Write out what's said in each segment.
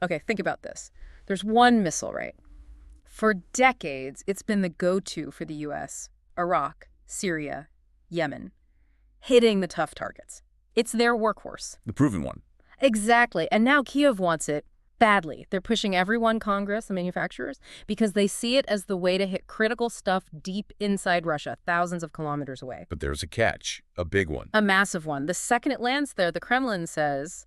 Okay, think about this. There's one missile, right? For decades, it's been the go-to for the US, Iraq, Syria, Yemen, hitting the tough targets. It's their workhorse. The proven one. Exactly. And now Kyiv wants it badly. They're pushing everyone, Congress, the manufacturers, because they see it as the way to hit critical stuff deep inside Russia, thousands of kilometers away. But there's a catch, a big one. A massive one. The second it lands there, the Kremlin says,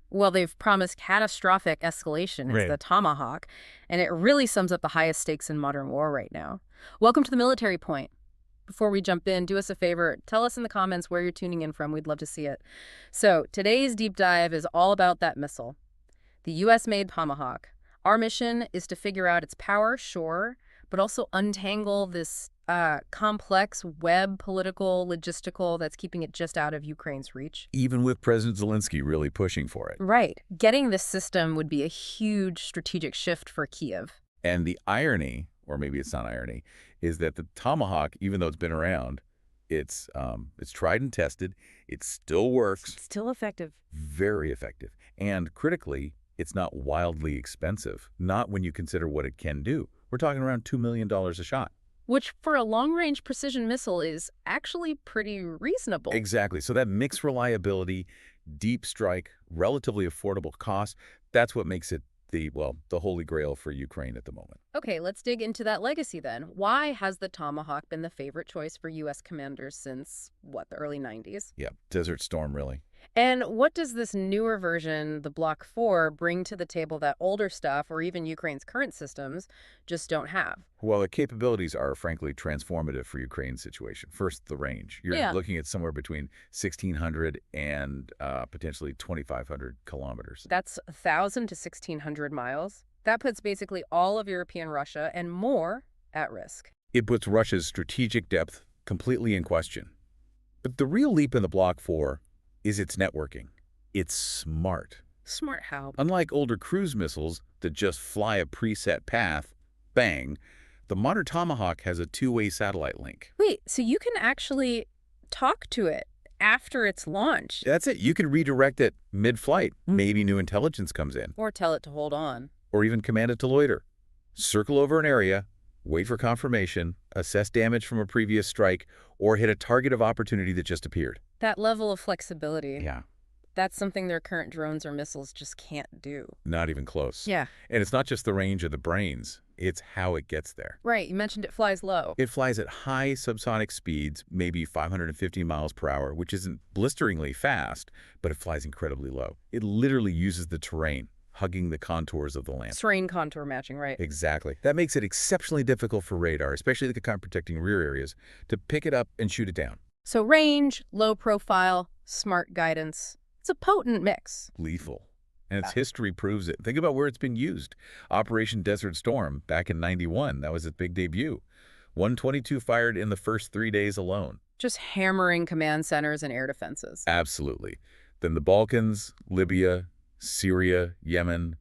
well, they've promised catastrophic escalation. It's Right. the Tomahawk, and it really sums up the highest stakes in modern war right now. Welcome to the military point. Before we jump in, do us a favor. Tell us in the comments where you're tuning in from. We'd love to see it. So today's deep dive is all about that missile, the US-made Tomahawk. Our mission is to figure out its power, sure, but also untangle this complex web, political, logistical, that's keeping it just out of Ukraine's reach. Even with President Zelensky really pushing for it. Right. Getting this system would be a huge strategic shift for Kyiv. And the irony, or maybe it's not irony, is that the Tomahawk, even though it's been around, it's tried and tested. It still works. Still effective. Very effective. And critically, it's not wildly expensive. Not when you consider what it can do. We're talking around $2 million a shot. Which, for a long-range precision missile, is actually pretty reasonable. Exactly. So that mixed reliability, deep strike, relatively affordable cost, that's what makes it the holy grail for Ukraine at the moment. Okay, let's dig into that legacy then. Why has the Tomahawk been the favorite choice for U.S. commanders since, the early 90s? Yeah, Desert Storm, really. And what does this newer version, the Block 4, bring to the table that older stuff, or even Ukraine's current systems, just don't have? Well, the capabilities are, frankly, transformative for Ukraine's situation. First, the range. You're looking at somewhere between 1,600 and potentially 2,500 kilometers. That's 1,000 to 1,600 miles. That puts basically all of European Russia and more at risk. It puts Russia's strategic depth completely in question. But the real leap in the Block 4 is its networking. It's smart. Smart how? Unlike older cruise missiles that just fly a preset path, bang, the modern Tomahawk has a two-way satellite link. Wait, so you can actually talk to it after it's launched? That's it. You can redirect it mid-flight. Maybe new intelligence comes in. Or tell it to hold on. Or even command it to loiter. Circle over an area, wait for confirmation, assess damage from a previous strike, or hit a target of opportunity that just appeared. That level of flexibility. Yeah. That's something their current drones or missiles just can't do. Not even close. Yeah. And it's not just the range of the brains, it's how it gets there. Right, you mentioned it flies low. It flies at high subsonic speeds, maybe 550 miles per hour, which isn't blisteringly fast, but it flies incredibly low. It literally uses the terrain, hugging the contours of the land. Terrain contour matching, right? Exactly. That makes it exceptionally difficult for radar, especially the kind of protecting rear areas, to pick it up and shoot it down. So range, low profile, smart guidance. It's a potent mix. Lethal. And its history proves it. Think about where it's been used. Operation Desert Storm back in '91. That was its big debut. 122 fired in the first 3 days alone. Just hammering command centers and air defenses. Absolutely. Then the Balkans, Libya, Syria, Yemen,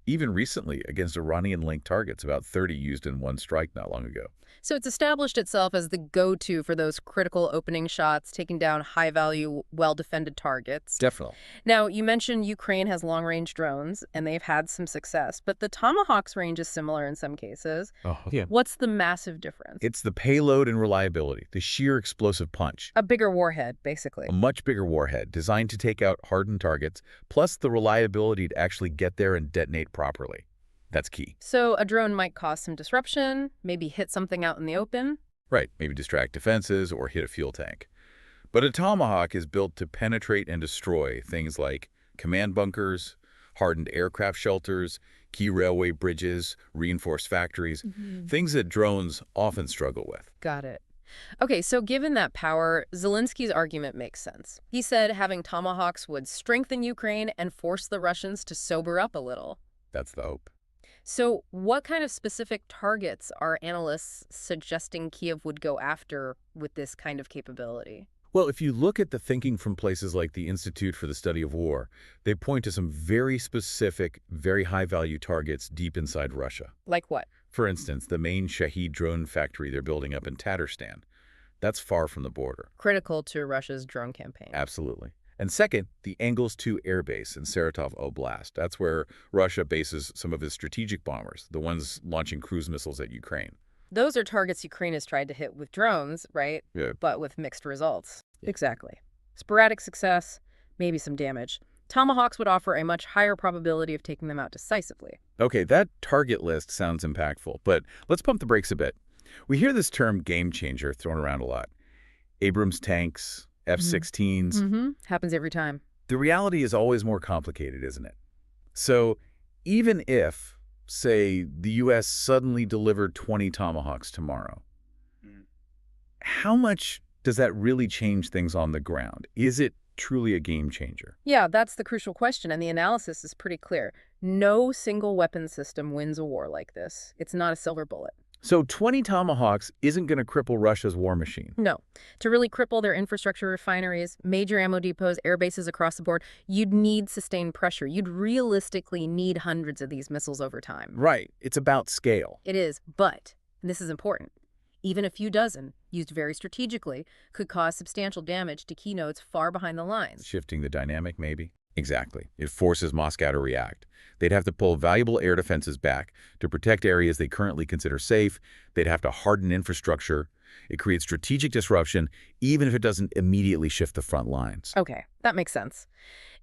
even recently against Iranian-linked targets, about 30 used in one strike not long ago. So it's established itself as the go-to for those critical opening shots, taking down high-value, well-defended targets. Definitely. Now, you mentioned Ukraine has long-range drones, and they've had some success, but the Tomahawk's range is similar in some cases. Oh, yeah. What's the massive difference? It's the payload and reliability, the sheer explosive punch. A bigger warhead, basically. A much bigger warhead designed to take out hardened targets, plus the reliability to actually get there and detonate properly. That's key. So a drone might cause some disruption, maybe hit something out in the open. Right, maybe distract defenses or hit a fuel tank. But a Tomahawk is built to penetrate and destroy things like command bunkers, hardened aircraft shelters, key railway bridges, reinforced factories, things that drones often struggle with. Got it. Okay, so given that power, Zelensky's argument makes sense. He said having Tomahawks would strengthen Ukraine and force the Russians to sober up a little. That's the hope. So what kind of specific targets are analysts suggesting Kyiv would go after with this kind of capability? Well, if you look at the thinking from places like the Institute for the Study of War, they point to some very specific, very high-value targets deep inside Russia. Like what? For instance, the main Shahed drone factory they're building up in Tatarstan. That's far from the border. Critical to Russia's drone campaign. Absolutely. And second, the Engels 2 Air Base in Saratov Oblast. That's where Russia bases some of its strategic bombers, the ones launching cruise missiles at Ukraine. Those are targets Ukraine has tried to hit with drones, right? Yeah. But with mixed results. Yeah. Exactly. Sporadic success, maybe some damage. Tomahawks would offer a much higher probability of taking them out decisively. Okay, that target list sounds impactful, but let's pump the brakes a bit. We hear this term game changer thrown around a lot. Abrams tanks, F-16s. Happens every time. The reality is always more complicated, isn't it? So even if, say, the U.S. suddenly delivered 20 Tomahawks tomorrow, how much does that really change things on the ground? Is it truly a game changer? Yeah, that's the crucial question, and the analysis is pretty clear. No single weapon system wins a war like this. It's not a silver bullet. So 20 Tomahawks isn't going to cripple Russia's war machine. No. To really cripple their infrastructure, refineries, major ammo depots, air bases across the board, you'd need sustained pressure. You'd realistically need hundreds of these missiles over time. Right. It's about scale. It is, but, and this is important, even a few dozen, used very strategically, could cause substantial damage to key nodes far behind the lines. Shifting the dynamic, maybe? Exactly. It forces Moscow to react. They'd have to pull valuable air defenses back to protect areas they currently consider safe. They'd have to harden infrastructure. It creates strategic disruption, even if it doesn't immediately shift the front lines. Okay, that makes sense.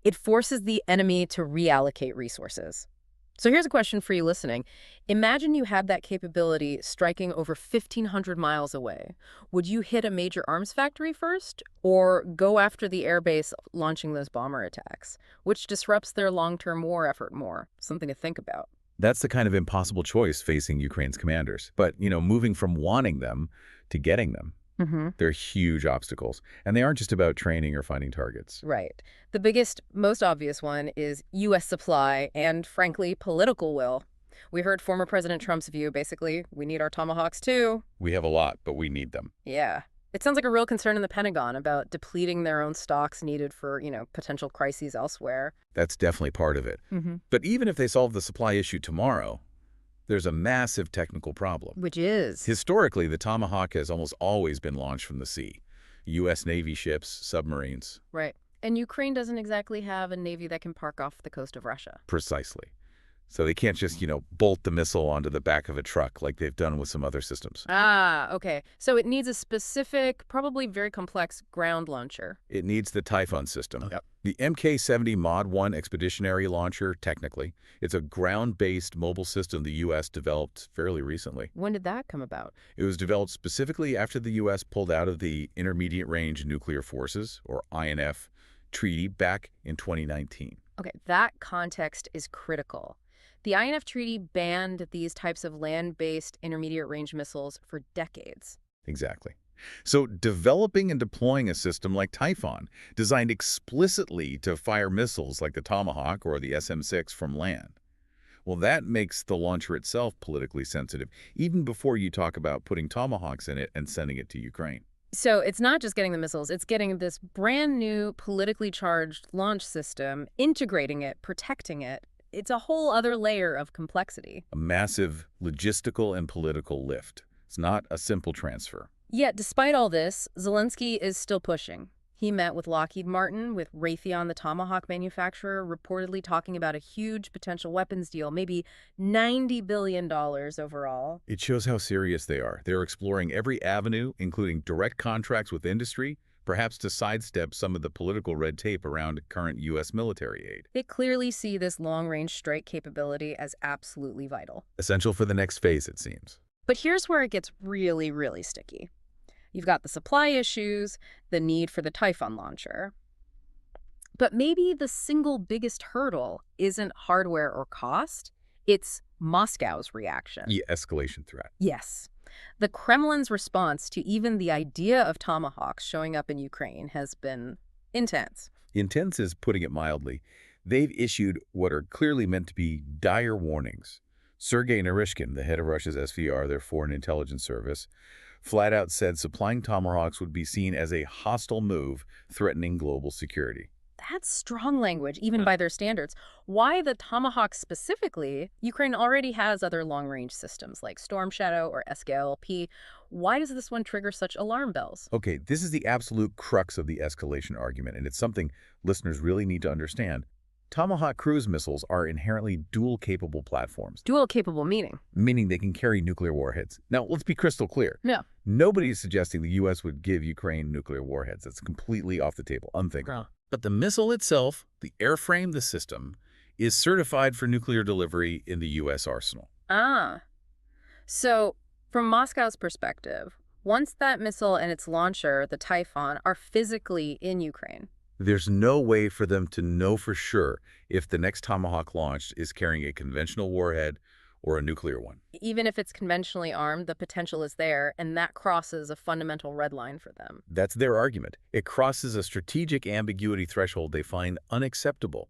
It forces the enemy to reallocate resources. So here's a question for you listening. Imagine you had that capability striking over 1,500 miles away. Would you hit a major arms factory first, or go after the airbase launching those bomber attacks, which disrupts their long-term war effort more? Something to think about. That's the kind of impossible choice facing Ukraine's commanders. But, moving from wanting them to getting them, they're huge obstacles. And they aren't just about training or finding targets. Right. The biggest, most obvious one is U.S. supply and, frankly, political will. We heard former President Trump's view, basically, we need our Tomahawks too. We have a lot, but we need them. Yeah. It sounds like a real concern in the Pentagon about depleting their own stocks needed for, potential crises elsewhere. That's definitely part of it. But even if they solve the supply issue tomorrow, there's a massive technical problem. Which is? Historically, the Tomahawk has almost always been launched from the sea. U.S. Navy ships, submarines. Right. And Ukraine doesn't exactly have a navy that can park off the coast of Russia. Precisely. So they can't just, bolt the missile onto the back of a truck like they've done with some other systems. Ah, okay. So it needs a specific, probably very complex ground launcher. It needs the Typhoon system. Yep. The Mk-70 Mod 1 expeditionary launcher, technically. It's a ground-based mobile system the U.S. developed fairly recently. When did that come about? It was developed specifically after the U.S. pulled out of the Intermediate Range Nuclear Forces, or INF, treaty back in 2019. Okay, that context is critical. The INF Treaty banned these types of land-based intermediate-range missiles for decades. Exactly. So developing and deploying a system like Typhoon, designed explicitly to fire missiles like the Tomahawk or the SM-6 from land, well, that makes the launcher itself politically sensitive, even before you talk about putting Tomahawks in it and sending it to Ukraine. So it's not just getting the missiles, it's getting this brand new politically charged launch system, integrating it, protecting it. It's a whole other layer of complexity. A massive logistical and political lift. It's not a simple transfer. Yet, despite all this, Zelensky is still pushing. He met with Lockheed Martin, with Raytheon, the Tomahawk manufacturer, reportedly talking about a huge potential weapons deal, maybe $90 billion overall. It shows how serious they are. They're exploring every avenue, including direct contracts with industry, perhaps to sidestep some of the political red tape around current U.S. military aid. They clearly see this long-range strike capability as absolutely vital. Essential for the next phase, it seems. But here's where it gets really, really sticky. You've got the supply issues, the need for the Typhoon launcher. But maybe the single biggest hurdle isn't hardware or cost, it's Moscow's reaction. The escalation threat. Yes. The Kremlin's response to even the idea of Tomahawks showing up in Ukraine has been intense. Intense is putting it mildly. They've issued what are clearly meant to be dire warnings. Sergei Naryshkin, the head of Russia's SVR, their foreign intelligence service, flat out said supplying Tomahawks would be seen as a hostile move threatening global security. That's strong language, even Yeah. by their standards. Why the Tomahawk specifically? Ukraine already has other long-range systems like Storm Shadow or SKLP. Why does this one trigger such alarm bells? Okay, this is the absolute crux of the escalation argument, and it's something listeners really need to understand. Tomahawk cruise missiles are inherently dual-capable platforms, Dual capable meaning. meaning they can carry nuclear warheads. Now, let's be crystal clear. Yeah. Nobody is suggesting the U.S. would give Ukraine nuclear warheads. That's completely off the table, unthinkable. But the missile itself, the airframe, the system, is certified for nuclear delivery in the U.S. arsenal. Ah. So, from Moscow's perspective, once that missile and its launcher, the Typhoon, are physically in Ukraine, There's no way for them to know for sure if the next Tomahawk launched is carrying a conventional warhead or a nuclear one. even if it's conventionally armed, the potential is there, and that crosses a fundamental red line for them. That's their argument. It crosses a strategic ambiguity threshold they find unacceptable.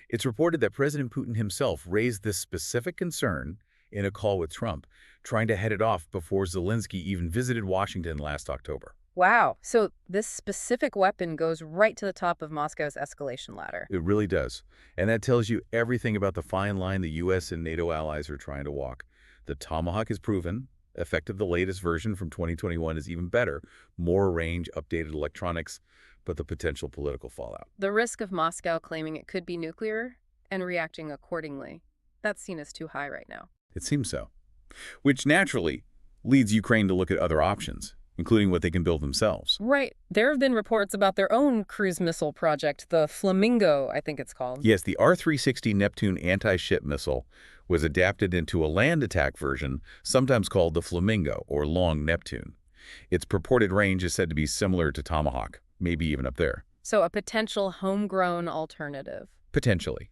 It's reported that President Putin himself raised this specific concern in a call with Trump, trying to head it off before Zelensky even visited Washington last October. Wow. So this specific weapon goes right to the top of Moscow's escalation ladder. It really does. And that tells you everything about the fine line the U.S. and NATO allies are trying to walk. The Tomahawk is proven. Effective, the latest version from 2021 is even better. More range, updated electronics, but the potential political fallout. The risk of Moscow claiming it could be nuclear and reacting accordingly, that's seen as too high right now. It seems so. Which naturally leads Ukraine to look at other options, including what they can build themselves. Right. There have been reports about their own cruise missile project, the Flamingo, I think it's called. Yes, the R-360 Neptune anti-ship missile was adapted into a land attack version, sometimes called the Flamingo or Long Neptune. Its purported range is said to be similar to Tomahawk, maybe even up there. So a potential homegrown alternative. Potentially.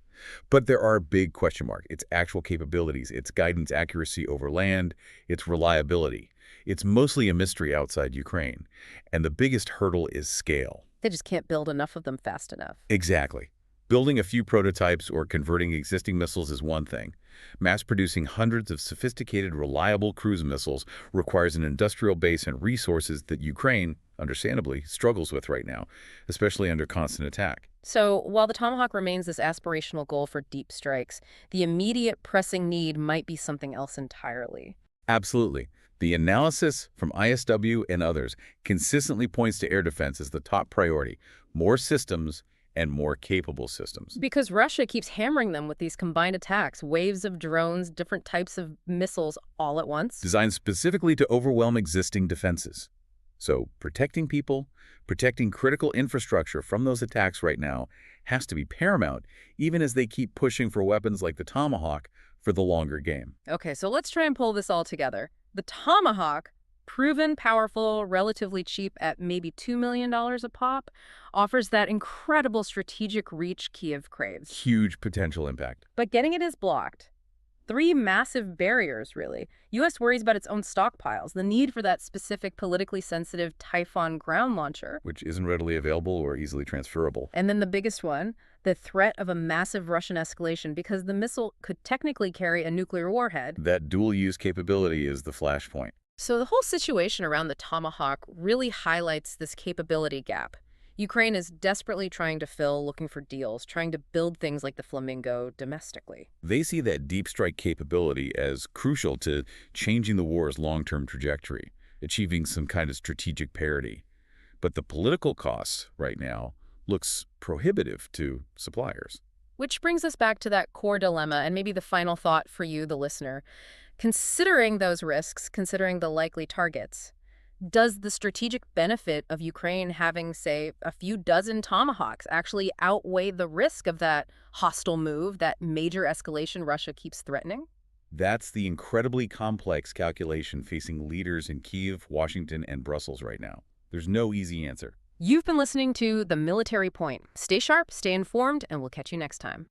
But there are big question marks. Its actual capabilities, its guidance accuracy over land, its reliability. It's mostly a mystery outside Ukraine. And the biggest hurdle is scale. They just can't build enough of them fast enough. Exactly. Building a few prototypes or converting existing missiles is one thing. Mass-producing hundreds of sophisticated, reliable cruise missiles requires an industrial base and resources that Ukraine, understandably, struggles with right now, especially under constant attack. So while the Tomahawk remains this aspirational goal for deep strikes, the immediate pressing need might be something else entirely. Absolutely. The analysis from ISW and others consistently points to air defense as the top priority. More systems and more capable systems. Because Russia keeps hammering them with these combined attacks, waves of drones, different types of missiles all at once. Designed specifically to overwhelm existing defenses. So protecting people, protecting critical infrastructure from those attacks right now has to be paramount, even as they keep pushing for weapons like the Tomahawk for the longer game. Okay, so let's try and pull this all together. The Tomahawk, proven powerful, relatively cheap at maybe $2 million a pop, offers that incredible strategic reach Kyiv craves. Huge potential impact. But getting it is blocked. Three massive barriers, really. U.S. worries about its own stockpiles, the need for that specific politically sensitive Typhoon ground launcher. Which isn't readily available or easily transferable. And then the biggest one, the threat of a massive Russian escalation because the missile could technically carry a nuclear warhead. That dual-use capability is the flashpoint. So the whole situation around the Tomahawk really highlights this capability gap. Ukraine is desperately trying to fill, looking for deals, trying to build things like the Flamingo domestically. They see that deep strike capability as crucial to changing the war's long-term trajectory, achieving some kind of strategic parity. But the political costs right now looks prohibitive to suppliers. Which brings us back to that core dilemma and maybe the final thought for you, the listener. Considering those risks, considering the likely targets, does the strategic benefit of Ukraine having, say, a few dozen Tomahawks actually outweigh the risk of that hostile move, that major escalation Russia keeps threatening? That's the incredibly complex calculation facing leaders in Kyiv, Washington, and Brussels right now. There's no easy answer. You've been listening to The Military Point. Stay sharp, stay informed, and we'll catch you next time.